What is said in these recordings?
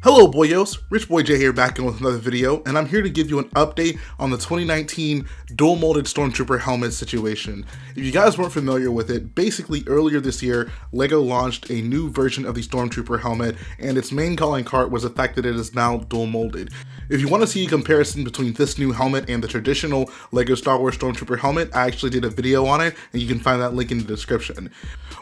Hello boyos, Rich Boy J here back in with another video, and I'm here to give you an update on the 2019 dual molded Stormtrooper helmet situation. If you guys weren't familiar with it, basically earlier this year, LEGO launched a new version of the Stormtrooper helmet, and its main calling card was the fact that it is now dual molded. If you want to see a comparison between this new helmet and the traditional LEGO Star Wars Stormtrooper helmet, I actually did a video on it, and you can find that link in the description.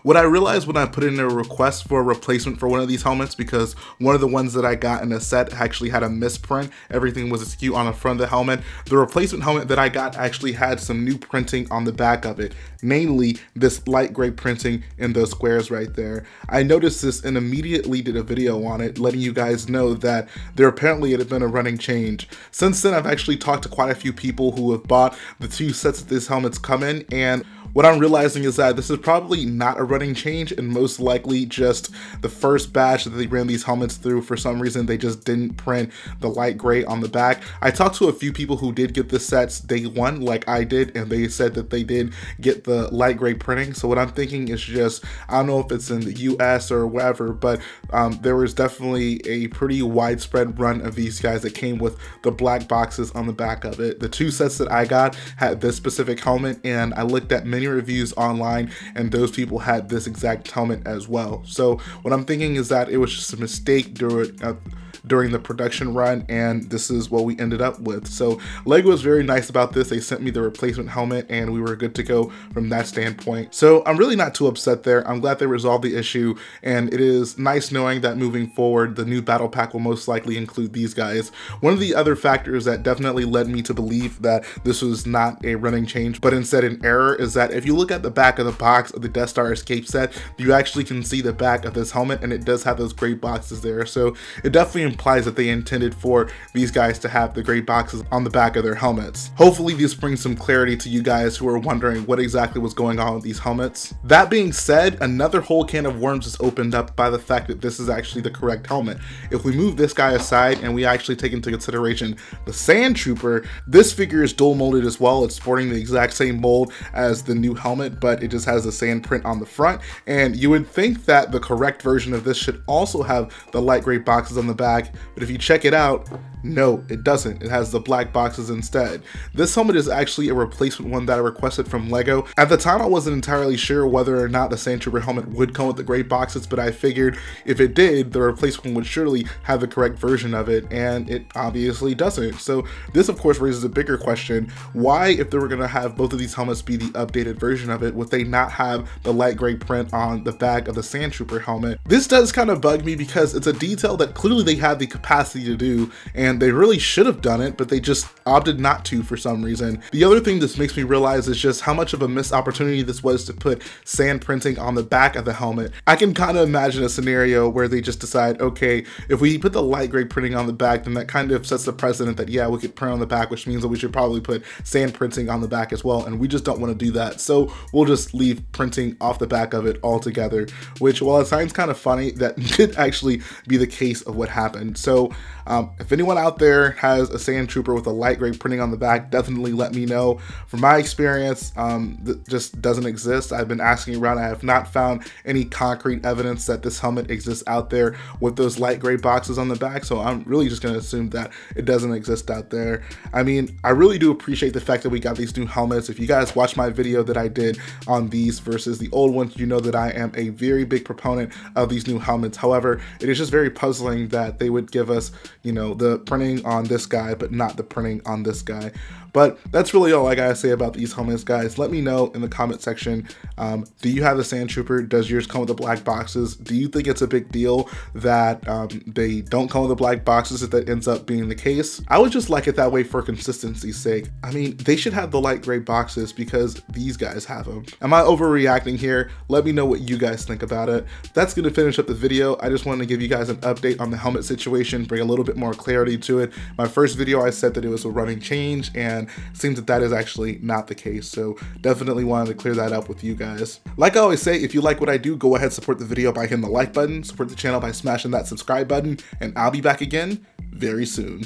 What I realized when I put in a request for a replacement for one of these helmets, because one of the ones that I got in a set actually had a misprint, everything was askew on the front of the helmet. The replacement helmet that I got actually had some new printing on the back of it, namely this light gray printing in those squares right there. I noticed this and immediately did a video on it, letting you guys know that there apparently had been a running change. Since then, I've actually talked to quite a few people who have bought the two sets that these helmets come in, and what I'm realizing is that this is probably not a running change and most likely just the first batch that they ran these helmets through. For some reason, they just didn't print the light gray on the back. I talked to a few people who did get the sets day one like I did, and they said that they did get the light gray printing. So what I'm thinking is just, I don't know if it's in the US or wherever, but there was definitely a pretty widespread run of these guys that came with the black boxes on the back of it. The two sets that I got had this specific helmet, and I looked at many reviews online and those people had this exact helmet as well. So what I'm thinking is that it was just a mistake during the production run, and this is what we ended up with. So LEGO was very nice about this. They sent me the replacement helmet and we were good to go from that standpoint. So I'm really not too upset there. I'm glad they resolved the issue, and it is nice knowing that moving forward the new battle pack will most likely include these guys. One of the other factors that definitely led me to believe that this was not a running change but instead an error is that if you look at the back of the box of the Death Star Escape set, you actually can see the back of this helmet, and it does have those gray boxes there. So it definitely implies that they intended for these guys to have the gray boxes on the back of their helmets. Hopefully this brings some clarity to you guys who are wondering what exactly was going on with these helmets. That being said, another whole can of worms is opened up by the fact that this is actually the correct helmet. If we move this guy aside and we actually take into consideration the Stormtrooper, this figure is dual molded as well. It's sporting the exact same mold as the new helmet, but it just has the sand print on the front, and you would think that the correct version of this should also have the light gray boxes on the back, but if you check it out, no, it doesn't. It has the black boxes instead. This helmet is actually a replacement one that I requested from LEGO. At the time, I wasn't entirely sure whether or not the Stormtrooper helmet would come with the gray boxes, but I figured if it did, the replacement one would surely have the correct version of it, and it obviously doesn't. So this, of course, raises a bigger question. Why, if they were going to have both of these helmets be the updated version of it, would they not have the light gray print on the back of the Stormtrooper helmet? This does kind of bug me because it's a detail that clearly they have the capacity to do, and they really should have done it, but they just opted not to for some reason. The other thing this makes me realize is just how much of a missed opportunity this was to put sand printing on the back of the helmet. I can kind of imagine a scenario where they just decide, okay, if we put the light gray printing on the back, then that kind of sets the precedent that, yeah, we could print on the back, which means that we should probably put sand printing on the back as well, and we just don't want to do that. So we'll just leave printing off the back of it altogether, which, while it sounds kind of funny, that could actually be the case of what happened. So if anyone out there has a Stormtrooper with a light gray printing on the back, definitely let me know. From my experience, that just doesn't exist. I've been asking around. I have not found any concrete evidence that this helmet exists out there with those light gray boxes on the back, so I'm really just going to assume that it doesn't exist out there. I mean, I really do appreciate the fact that we got these new helmets. If you guys watch my video that I did on these versus the old ones, you know that I am a very big proponent of these new helmets. However, it is just very puzzling that they would give us, you know, the printing on this guy but not the printing on this guy. But that's really all I gotta say about these helmets, guys. Let me know in the comment section, do you have the Stormtrooper? Does yours come with the black boxes? Do you think it's a big deal that they don't come with the black boxes if that ends up being the case? I would just like it that way for consistency's sake. I mean, they should have the light gray boxes because these guys have them. Am I overreacting here? Let me know what you guys think about it. That's gonna finish up the video. I just wanted to give you guys an update on the helmet situation, bring a little bit more clarity to it. My first video, I said that it was a running change, and it seems that that is actually not the case. So definitely wanted to clear that up with you guys. Like I always say, if you like what I do, go ahead, support the video by hitting the like button, support the channel by smashing that subscribe button, and I'll be back again very soon.